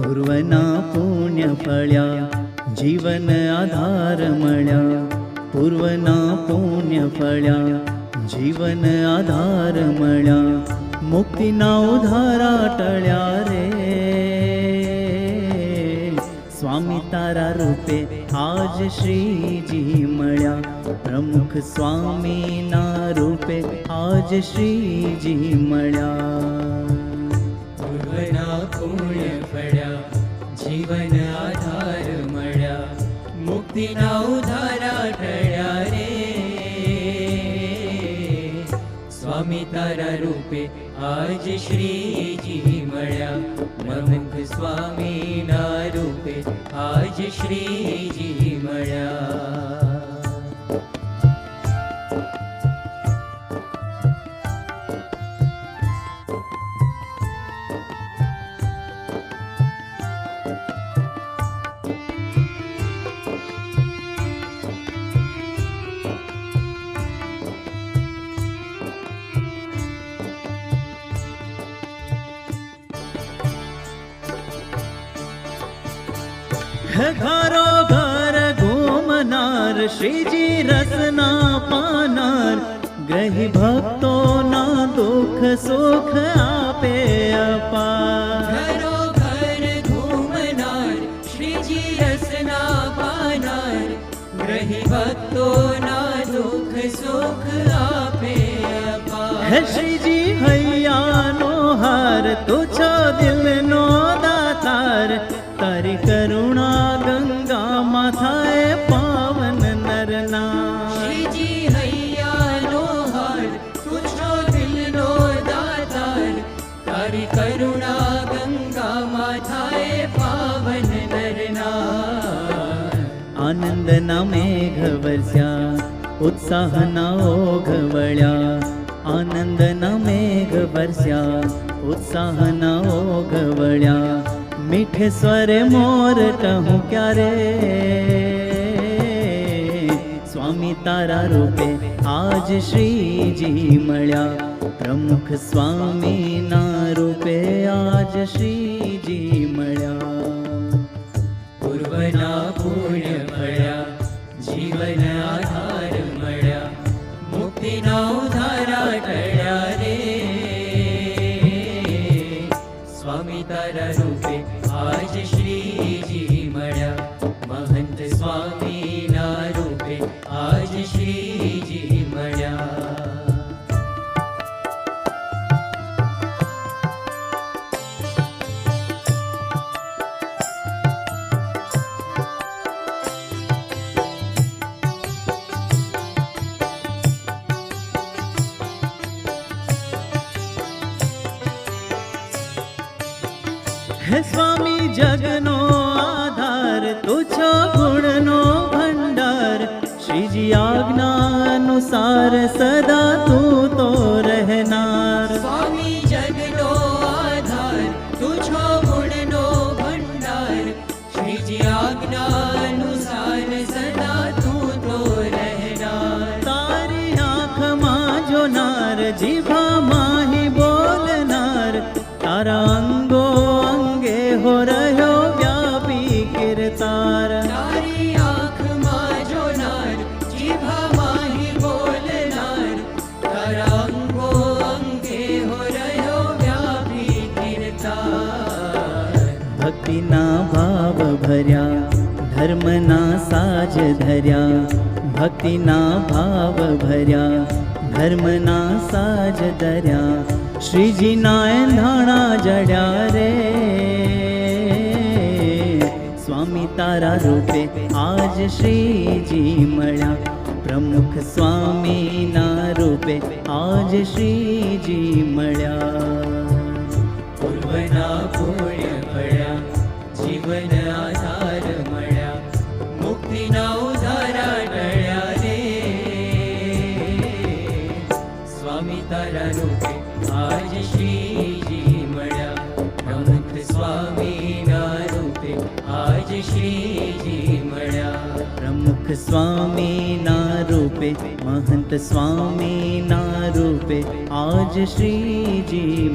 પૂર્વના પુણ્ય ફળ્યા, જીવન આધાર મળ્યા. પૂર્વના પુણ્ય ફળ્યા, જીવન આધાર મળ્યા. મુક્તિના ઉધારા ટળ્યા રે. સ્વામી તારા રૂપે આજ શ્રીજી મળ્યા. પ્રમુખ સ્વામીના રૂપે આજ શ્રીજી મળ્યા. પૂર્વના પુણ્ય ફળ્યા, જીવન આધાર મળ્યા. મુક્તિના ઉધારા ટળ્યા રે. સ્વામી તારા રૂપે આજ શ્રીજી મળ્યા. પ્રમુખ સ્વામીના રૂપે આજ શ્રીજી મળ્યા. ઘરો ઘર ઘૂમનાર, શ્રીજી રસના પાનાર. ગ્રહી ભક્તોના દુઃખ સુખ આપે અપાર. ઘરો ઘર ઘૂમનાર, શ્રીજી રસના પાનાર. ગ્રહી ભક્તોના દુઃખ સુખ આપે અપાર. હે શ્રીજી હૈયાનો હાર, તું છો દિલનો દાતાર. તારી કરુણા ગંગામાં થાય પાવન નરના. શ્રીજી હૈયાનો હાર, તું છો દિલનો દાતાર. તારી કરુણા ગંગામાં થાય પાવન નરના. આનંદના મેઘ વરસ્યા, ઉત્સાહના ઓઘ વળ્યા. આનંદના મેઘ વરસ્યા, ઉત્સાહના ઓઘ વળ્યા. મીઠે સ્વરે મોર કહું ક્યારે. સ્વામી તારા રૂપે આજ શ્રીજી મળ્યા. પ્રમુખ સ્વામીના રૂપે આજ શ્રીજી મળ્યા. પૂર્વના પુણ્ય ફળ્યા, જીવન આધાર મળ્યા. મુક્તિના ઉધારા ટળ્યા રે. સ્વામી તારા રૂપે આજ શ્રીજી મળ્યા. મહંત સ્વામીના રૂપે આજ શ્રીજી મળ્યા. હે સ્વામી જગનો આધાર, તું છો ગુણનો ભંડાર. શ્રીજી આજ્ઞા અનુસાર સદા તું તો રહેનાર. સ્વામી જગનો આધાર, તું છો ગુણનો ભંડાર. શ્રીજી આજ્ઞા અનુસાર સદા તું તો રહેનાર. તારી આંખમાં જોનાર, જીભામાં હી બોલનાર. તારા અંગો અંગે હો રહ્યો વ્યાપી કીર્તાર. તારી આંખમાં જોનાર, જીભામાં હી બોલનાર. તારા અંગો અંગે હો રહ્યો વ્યાપી કીર્તાર. ભક્તિના ભાવ ભર્યા, ધર્મના સાજ ધર્યા. ભક્તિના ભાવ ભર્યા, ધર્મના સાજ ધર્યા. શ્રીજીના એંધાણા જડ્યા રે. સ્વામી તારા રૂપે આજ શ્રીજી મળ્યા. પ્રમુખ સ્વામીના રૂપે આજ શ્રીજી મળ્યા. પૂર્વના પુણ્ય ફળ્યા, જીવન આધાર મળ્યા. મુક્તિના ઉધારા ટળ્યા રે. સ્વામી તારા રૂપે આજ શ્રીજી મળ્યા. પ્રમુખ સ્વામીના રૂપે આજ શ્રીજી મળ્યા. પ્રમુખ સ્વામીના રૂપે, મહંત સ્વામીના રૂપે આજ શ્રીજી